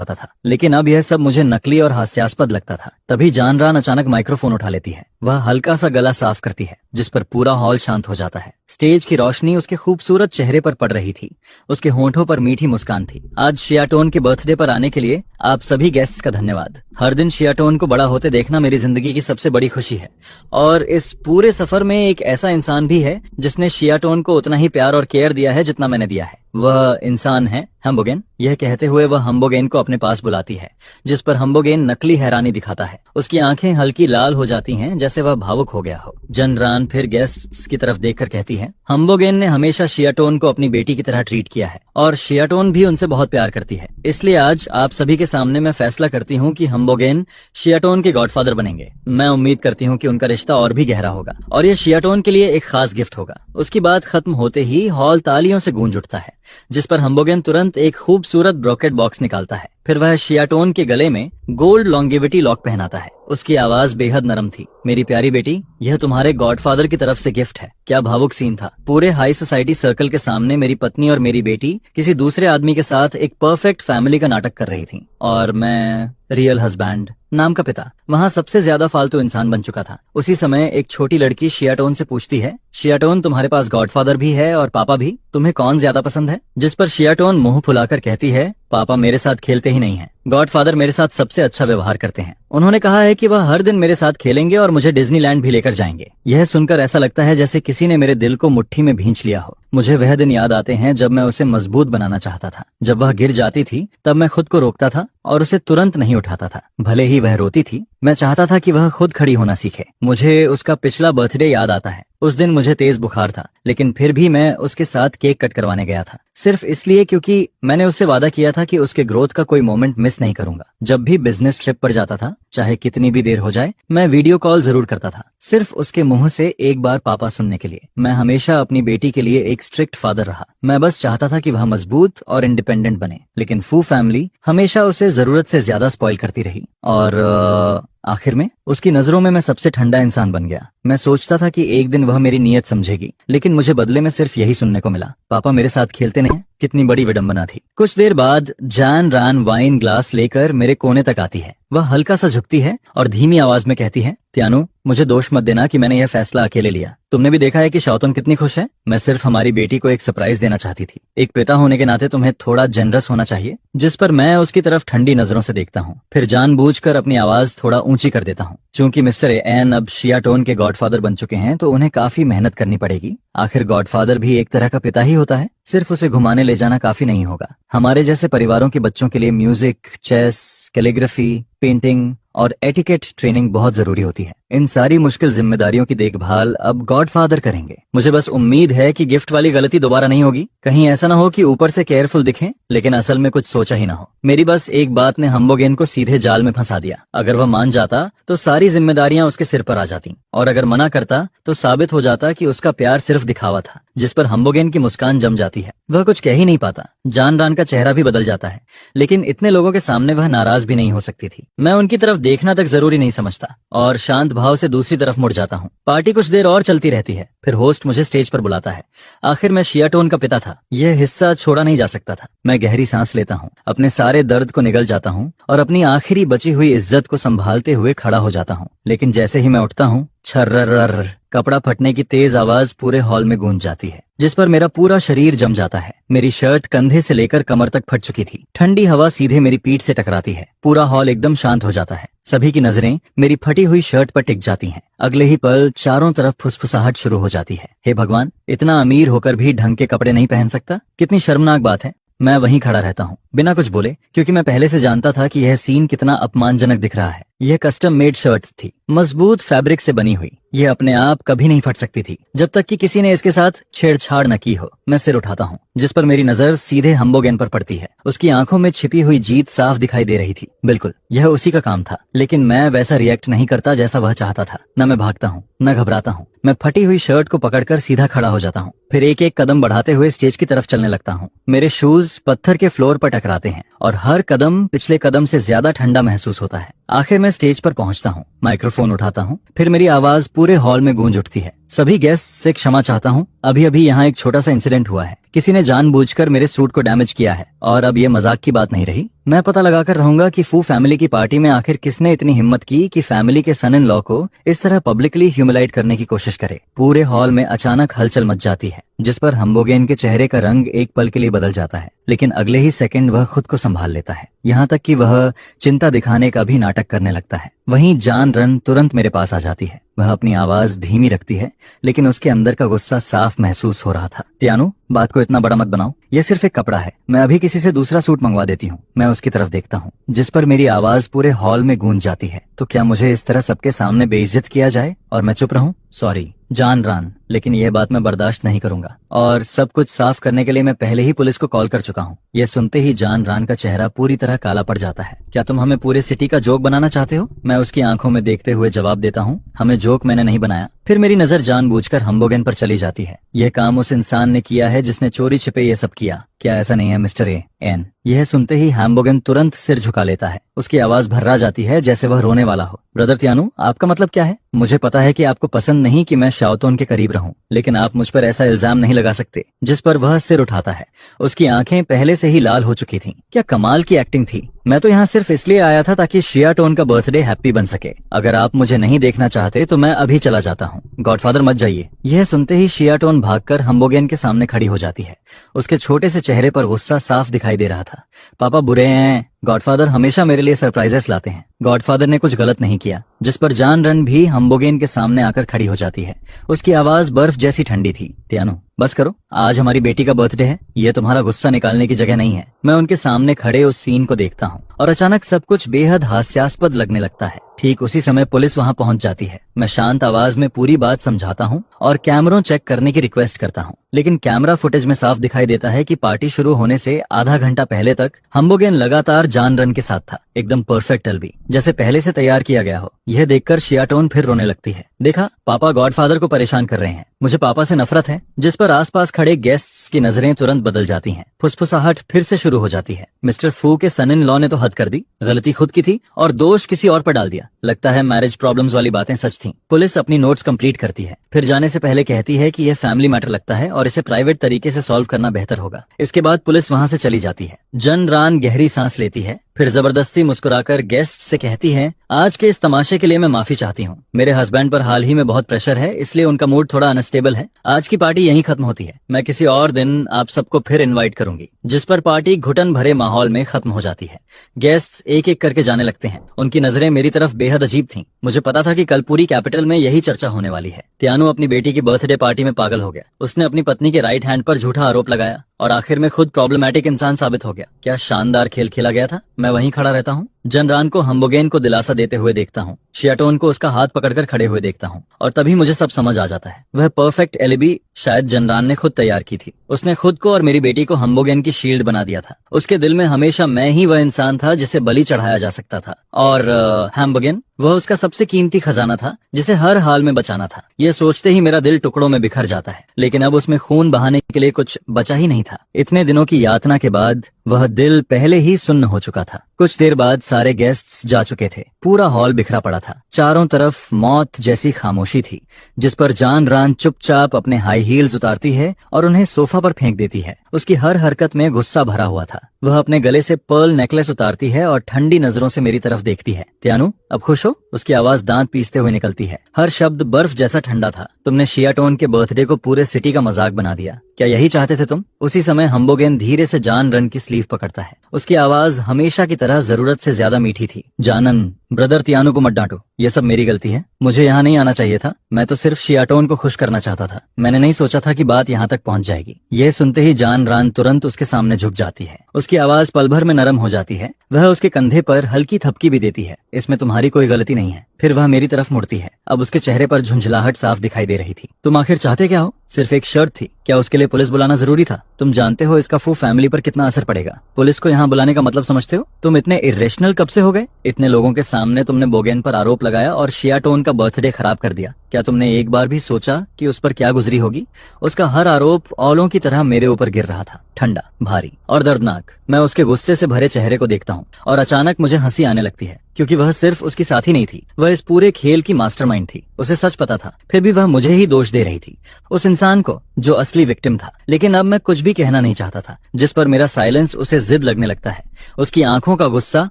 था, लेकिन अब यह सब मुझे नकली और हास्यास्पद लगता था। तभी जानरान अचानक माइक्रोफोन उठा लेती है। वह हल्का सा गला साफ करती है, जिस पर पूरा हॉल शांत हो जाता है। स्टेज की रोशनी उसके खूबसूरत चेहरे पर पड़ रही थी। उसके होंठों पर मीठी मुस्कान थी। आज शियाटोन के बर्थडे पर आने के लिए आप सभी गेस्ट्स का धन्यवाद। हर दिन शियाटोन को बड़ा होते देखना मेरी जिंदगी की सबसे बड़ी खुशी है, और इस पूरे सफर में एक ऐसा इंसान भी है जिसने शियाटोन को उतना ही प्यार और केयर दिया है जितना मैंने दिया है। वह इंसान है हम्बोगेन। यह कहते हुए वह हम्बोगेन को अपने पास बुलाती है, जिस पर हम्बोगेन नकली हैरानी दिखाता है। उसकी आंखें हल्की लाल हो जाती हैं, जैसे वह भावुक हो गया हो। जनरान फिर गेस्ट्स की तरफ देखकर कहती है, हम्बोगेन ने हमेशा शियाटोन को अपनी बेटी की तरह ट्रीट किया है, और शियाटोन भी उनसे बहुत प्यार करती है। इसलिए आज आप सभी के सामने मैं फैसला करती हूँ कि हम्बोगेन शियाटोन के गॉडफादर बनेंगे। मैं उम्मीद करती हूँ कि उनका रिश्ता और भी गहरा होगा, और यह शियाटोन के लिए एक खास गिफ्ट होगा। उसकी बात खत्म होते ही हॉल तालियों से गूंज उठता है, जिस पर हम्बोगेन तुरंत एक खूबसूरत ब्रोकेट बॉक्स निकालता है। फिर वह शियाटोन के गले में गोल्ड लॉन्गेविटी लॉक पहनाता है। उसकी आवाज बेहद नरम थी। मेरी प्यारी बेटी, यह तुम्हारे गॉडफादर की तरफ से गिफ्ट है। क्या भावुक सीन था। पूरे हाई सोसाइटी सर्कल के सामने मेरी पत्नी और मेरी बेटी किसी दूसरे आदमी के साथ एक परफेक्ट फैमिली का नाटक कर रही थी, और मैं रियल हस्बैंड नाम का पिता वहाँ सबसे ज्यादा फालतू इंसान बन चुका था। उसी समय एक छोटी लड़की शियाटोन से पूछती है, शियाटोन तुम्हारे पास गॉडफादर भी है और पापा भी, तुम्हें कौन ज्यादा पसंद है? जिस पर शियाटोन मुंह फुलाकर कहती है, पापा मेरे साथ खेलते ही नहीं हैं। गॉडफादर मेरे साथ सबसे अच्छा व्यवहार करते हैं। उन्होंने कहा है कि वह हर दिन मेरे साथ खेलेंगे और मुझे डिज्नीलैंड भी लेकर जाएंगे। यह सुनकर ऐसा लगता है जैसे किसी ने मेरे दिल को मुट्ठी में भींच लिया हो। मुझे वह दिन याद आते हैं जब मैं उसे मजबूत बनाना चाहता था। जब वह गिर जाती थी तब मैं खुद को रोकता था और उसे तुरंत नहीं उठाता था। भले ही वह रोती थी, मैं चाहता था कि वह खुद खड़ी होना सीखे। मुझे उसका पिछला बर्थडे याद आता है। उस दिन मुझे तेज बुखार था, लेकिन फिर भी मैं उसके साथ केक कट करवाने गया था, सिर्फ इसलिए क्योंकि मैंने उससे वादा किया था कि उसके ग्रोथ का कोई मोमेंट मिस नहीं करूंगा। जब भी बिजनेस ट्रिप पर जाता था, चाहे कितनी भी देर हो जाए, मैं वीडियो कॉल जरूर करता था, सिर्फ उसके मुंह से एक बार पापा सुनने के लिए। मैं हमेशा अपनी बेटी के लिए एक स्ट्रिक्ट फादर रहा। मैं बस चाहता था कि वह मजबूत और इंडिपेंडेंट बने, लेकिन फू फैमिली हमेशा उसे जरूरत से ज्यादा स्पॉइल करती रही, और आखिर में उसकी नजरों में मैं सबसे ठंडा इंसान बन गया। मैं सोचता था कि एक दिन वह मेरी नीयत समझेगी, लेकिन मुझे बदले में सिर्फ यही सुनने को मिला, पापा मेरे साथ खेलते नहीं। कितनी बड़ी विडंबना थी। कुछ देर बाद जानरान वाइन ग्लास लेकर मेरे कोने तक आती है। वह हल्का सा झुकती है और धीमी आवाज में कहती है, त्यानो, मुझे दोष मत देना कि मैंने यह फैसला अकेले लिया। तुमने भी देखा है कि शौतन कितनी खुश है। मैं सिर्फ हमारी बेटी को एक सरप्राइज देना चाहती थी। एक पिता होने के नाते तुम्हें थोड़ा जेनरस होना चाहिए। जिस पर मैं उसकी तरफ ठंडी नजरों से देखता हूँ, फिर जानबूझकर अपनी आवाज थोड़ा ऊंची कर देता हूँ। चूंकि मिस्टर एन अब शियाटोन के गॉडफादर बन चुके हैं, तो उन्हें काफी मेहनत करनी पड़ेगी। आखिर गॉडफादर भी एक तरह का पिता ही होता है। सिर्फ उसे घुमाने ले जाना काफी नहीं होगा। हमारे जैसे परिवारों के बच्चों के लिए म्यूजिक, चेस, कैलीग्राफी, पेंटिंग और एटिकेट ट्रेनिंग बहुत जरूरी होती है। इन सारी मुश्किल जिम्मेदारियों की देखभाल अब गॉडफादर करेंगे। मुझे बस उम्मीद है कि गिफ्ट वाली गलती दोबारा नहीं होगी। कहीं ऐसा ना हो कि ऊपर से केयरफुल दिखे, लेकिन असल में कुछ सोचा ही ना हो। मेरी बस एक बात ने हम्बोगेन को सीधे जाल में फंसा दिया। अगर वह मान जाता तो सारी जिम्मेदारियां उसके सिर पर आ जाती, और अगर मना करता तो साबित हो जाता कि उसका प्यार सिर्फ दिखावा था। जिस पर हम्बोगेन की मुस्कान जम जाती है। वह कुछ कह ही नहीं पाता। जानरान का चेहरा भी बदल जाता है, लेकिन इतने लोगों के सामने वह नाराज भी नहीं हो सकती थी। मैं उनकी तरफ देखना तक जरूरी नहीं समझता और शांत भाव से दूसरी तरफ मुड़ जाता हूँ। पार्टी कुछ देर और चलती रहती है, फिर होस्ट मुझे स्टेज पर बुलाता है। आखिर मैं शियाटोन का पिता था, यह हिस्सा छोड़ा नहीं जा सकता था। मैं गहरी सांस लेता हूँ, अपने सारे दर्द को निगल जाता हूँ और अपनी आखिरी बची हुई इज्जत को संभालते हुए खड़ा हो जाता हूँ। लेकिन जैसे ही मैं उठता हूँ, छर्रर कपड़ा फटने की तेज आवाज पूरे हॉल में गूंज जाती है, जिस पर मेरा पूरा शरीर जम जाता है। मेरी शर्ट कंधे से लेकर कमर तक फट चुकी थी। ठंडी हवा सीधे मेरी पीठ से टकराती है। पूरा हॉल एकदम शांत हो जाता है। सभी की नजरें मेरी फटी हुई शर्ट पर टिक जाती हैं। अगले ही पल चारों तरफ फुसफुसाहट शुरू हो जाती है। हे भगवान, इतना अमीर होकर भी ढंग के कपड़े नहीं पहन सकता। कितनी शर्मनाक बात है। मैं वहीं खड़ा रहता हूँ बिना कुछ बोले, क्योंकि मैं पहले से जानता था कि यह सीन कितना अपमानजनक दिख रहा है। यह कस्टम मेड शर्ट्स थी, मजबूत फैब्रिक से बनी हुई। यह अपने आप कभी नहीं फट सकती थी जब तक कि किसी ने इसके साथ छेड़छाड़ न की हो। मैं सिर उठाता हूँ, जिस पर मेरी नजर सीधे हम्बोगेन पर पड़ती है। उसकी आंखों में छिपी हुई जीत साफ दिखाई दे रही थी। बिल्कुल, यह उसी का काम था, लेकिन मैं वैसा रिएक्ट नहीं करता जैसा वह चाहता था। न मैं भागता हूँ, न घबराता हूँ। मैं फटी हुई शर्ट को पकड़कर सीधा खड़ा हो जाता हूँ, फिर एक एक कदम बढ़ाते हुए स्टेज की तरफ चलने लगता हूँ। मेरे शूज पत्थर के फ्लोर पर टकराते हैं और हर कदम पिछले कदम से ज्यादा ठंडा महसूस होता है। आखिर मैं स्टेज पर पहुंचता हूँ, माइक्रोफोन उठाता हूँ, फिर मेरी आवाज पूरे हॉल में गूंज उठती है। सभी गेस्ट से क्षमा चाहता हूँ। अभी अभी यहाँ एक छोटा सा इंसिडेंट हुआ है। किसी ने जानबूझकर मेरे सूट को डैमेज किया है और अब ये मजाक की बात नहीं रही। मैं पता लगाकर रहूंगा कि फू फैमिली की पार्टी में आखिर किसने इतनी हिम्मत की कि फैमिली के सन इन लॉ को इस तरह पब्लिकली ह्यूमिलाइट करने की कोशिश करे। पूरे हॉल में अचानक हलचल मच जाती है, जिस पर हम्बोगेन के चेहरे का रंग एक पल के लिए बदल जाता है, लेकिन अगले ही सेकंड वह खुद को संभाल लेता है, यहाँ तक कि वह चिंता दिखाने का भी नाटक करने लगता है। वहीं जान रन तुरंत मेरे पास आ जाती है। वह अपनी आवाज धीमी रखती है, लेकिन उसके अंदर का गुस्सा साफ महसूस हो रहा था। त्यानु, बात को इतना बड़ा मत बनाओ, ये सिर्फ एक कपड़ा है। मैं अभी किसी से दूसरा सूट मंगवा देती हूँ। मैं उसकी तरफ देखता हूँ, जिस पर मेरी आवाज पूरे हॉल में गूंज जाती है। तो क्या मुझे इस तरह सबके सामने बेइज्जत किया जाए और मैं चुप रहूं? सॉरी जान रान, लेकिन यह बात मैं बर्दाश्त नहीं करूंगा और सब कुछ साफ करने के लिए मैं पहले ही पुलिस को कॉल कर चुका हूँ। यह सुनते ही जान रान का चेहरा पूरी तरह काला पड़ जाता है। क्या तुम हमें पूरे सिटी का जोक बनाना चाहते हो? मैं उसकी आंखों में देखते हुए जवाब देता हूँ, हमें जोक मैंने नहीं बनाया। फिर मेरी नजर जानबूझकर हम्बोगेन पर चली जाती है। यह काम उस इंसान ने किया है जिसने चोरी छिपे ये सब किया। क्या ऐसा नहीं है मिस्टर एन? यह सुनते ही हम्बोगेन तुरंत सिर झुका लेता है। उसकी आवाज भर्रा जाती है जैसे वह रोने वाला हो। ब्रदर त्यानु, आपका मतलब क्या है? मुझे पता है कि आपको पसंद नहीं कि मैं शाओतोन के करीब रहूं, लेकिन आप मुझ पर ऐसा इल्जाम नहीं लगा सकते। जिस पर वह सिर उठाता है। उसकी आंखें पहले से ही लाल हो चुकी थीं। क्या कमाल की एक्टिंग थी। मैं तो यहाँ सिर्फ इसलिए आया था ताकि शियाटोन का बर्थडे हैप्पी बन सके। अगर आप मुझे नहीं देखना चाहते तो मैं अभी चला जाता हूँ। गॉडफादर मत जाइए। यह सुनते ही शियाटोन भागकर हम्बोगेन के सामने खड़ी हो जाती है। उसके छोटे से चेहरे पर गुस्सा साफ दिखाई दे रहा था। पापा बुरे हैं। गॉडफादर हमेशा मेरे लिए सरप्राइजेस लाते हैं। गॉडफादर ने कुछ गलत नहीं किया। जिस पर जान रन भी हम्बोगेन के सामने आकर खड़ी हो जाती है। उसकी आवाज बर्फ जैसी ठंडी थी। त्यानु, बस करो, आज हमारी बेटी का बर्थडे है। ये तुम्हारा गुस्सा निकालने की जगह नहीं है। मैं उनके सामने खड़े उस सीन को देखता हूँ और अचानक सब कुछ बेहद हास्यास्पद लगने लगता है। ठीक उसी समय पुलिस वहाँ पहुँच जाती है। मैं शांत आवाज में पूरी बात समझाता हूँ और कैमरों चेक करने की रिक्वेस्ट करता हूँ, लेकिन कैमरा फुटेज में साफ दिखाई देता है कि पार्टी शुरू होने से आधा घंटा पहले तक हम्बोगेन लगातार जान रन के साथ था, एकदम परफेक्ट अलबी, जैसे पहले से तैयार किया गया हो। यह देखकर शियाटोन फिर रोने लगती है। देखा, पापा गॉडफादर को परेशान कर रहे हैं। मुझे पापा से नफरत है। जिस पर आसपास खड़े गेस्ट्स की नजरें तुरंत बदल जाती हैं। फुसफुसाहट फिर से शुरू हो जाती है। मिस्टर फू के सन इन लॉ ने तो हद कर दी। गलती खुद की थी और दोष किसी और पर डाल दिया। लगता है मैरिज प्रॉब्लम्स वाली बातें सच थीं। पुलिस अपनी नोट्स कंप्लीट करती है, फिर जाने से पहले कहती है कि यह फैमिली मैटर लगता है और इसे प्राइवेट तरीके से सॉल्व करना बेहतर होगा। इसके बाद पुलिस वहाँ से चली जाती है। जन रान गहरी सांस लेती है, फिर जबरदस्ती मुस्कुराकर गेस्ट से कहती है, आज के इस तमाशे के लिए मैं माफी चाहती हूँ। मेरे हस्बैंड पर हाल ही में बहुत प्रेशर है, इसलिए उनका मूड थोड़ा अनस्टेबल है। आज की पार्टी यहीं खत्म होती है। मैं किसी और दिन आप सबको फिर इनवाइट करूंगी। जिस पर पार्टी घुटन भरे माहौल में खत्म हो जाती है। गेस्ट्स एक एक करके जाने लगते हैं। उनकी नजरें मेरी तरफ बेहद अजीब थीं। मुझे पता था कि कल पूरी कैपिटल में यही चर्चा होने वाली है। त्यानु अपनी बेटी की बर्थडे पार्टी में पागल हो गया। उसने अपनी पत्नी के राइट हैंड पर झूठा आरोप लगाया और आखिर में खुद प्रॉब्लमैटिक इंसान साबित हो गया। क्या शानदार खेल खेला गया था। मैं वहीं खड़ा रहता हूँ। जनरान को हम्बोगेन को दिलासा देते हुए देखता हूँ। शियाटोन को उसका हाथ पकड़कर खड़े हुए देखता हूँ और तभी मुझे सब समझ आ जाता है। वह परफेक्ट एलिबी शायद जनरान ने खुद तैयार की थी। उसने खुद को और मेरी बेटी को हम्बोगेन की शील्ड बना दिया था। उसके दिल में हमेशा मैं ही वह इंसान था जिसे बलि चढ़ाया जा सकता था और हम्बोगेन वह उसका सबसे कीमती खजाना था जिसे हर हाल में बचाना था। यह सोचते ही मेरा दिल टुकड़ों में बिखर जाता है, लेकिन अब उसमें खून बहाने के लिए कुछ बचा ही नहीं था। इतने दिनों की यातना के बाद वह दिल पहले ही सुन्न हो चुका था। कुछ देर बाद सारे गेस्ट्स जा चुके थे। पूरा हॉल बिखरा पड़ा था। चारों तरफ मौत जैसी खामोशी थी, जिस पर जान रान चुपचाप अपने हाई हील्स उतारती है और उन्हें सोफा पर फेंक देती है। उसकी हर हरकत में गुस्सा भरा हुआ था। वह अपने गले से पर्ल नेकलेस उतारती है और ठंडी नजरों से मेरी तरफ देखती है। त्यानु, अब खुश हो? उसकी आवाज दांत पीसते हुए निकलती है। हर शब्द बर्फ जैसा ठंडा था। तुमने शियाटोन के बर्थडे को पूरे सिटी का मजाक बना दिया। क्या यही चाहते थे तुम? उसी समय हम्बोगेन धीरे से जान रन की स्लीव पकड़ता है। उसकी आवाज हमेशा की तरह जरूरत से ज्यादा मीठी थी। जानन, ब्रदर त्यानु को मत डांटो। ये सब मेरी गलती है। मुझे यहाँ नहीं आना चाहिए था। मैं तो सिर्फ शियाटोन को खुश करना चाहता था। मैंने नहीं सोचा था कि बात यहाँ तक पहुँच जाएगी। यह सुनते ही जान रान तुरंत उसके सामने झुक जाती है। उसकी आवाज पल भर में नरम हो जाती है। वह उसके कंधे पर हल्की थपकी भी देती है। इसमें तुम्हारी कोई गलती नहीं है। फिर वह मेरी तरफ मुड़ती है। अब उसके चेहरे पर झुंझलाहट साफ दिखाई दे रही थी। तुम आखिर चाहते क्या हो? सिर्फ एक शर्त थी। क्या उसके लिए पुलिस बुलाना जरूरी था? तुम जानते हो इसका फू फैमिली पर कितना असर पड़ेगा। पुलिस को यहाँ बुलाने का मतलब समझते हो? तुम इतने इरेशनल कब से हो गए? इतने लोगों के सामने तुमने बोगेन पर आरोप लगाया और शियाटोन का बर्थडे खराब कर दिया। क्या तुमने एक बार भी सोचा कि उस पर क्या गुजरी होगी? उसका हर आरोप औलों की तरह मेरे ऊपर गिर रहा था, ठंडा, भारी और दर्दनाक। मैं उसके गुस्से से भरे चेहरे को देखता हूँ और अचानक मुझे हंसी आने लगती है, क्योंकि वह सिर्फ उसकी साथी नहीं थी, वह इस पूरे खेल की मास्टरमाइंड थी। उसे सच पता था, फिर भी वह मुझे ही दोष दे रही थी, उस इंसान को जो असली विक्टिम था। लेकिन अब मैं कुछ भी कहना नहीं चाहता था, जिस पर मेरा साइलेंस उसे जिद लगने लगता है। उसकी आंखों का गुस्सा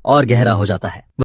और गहरा हो जाता है।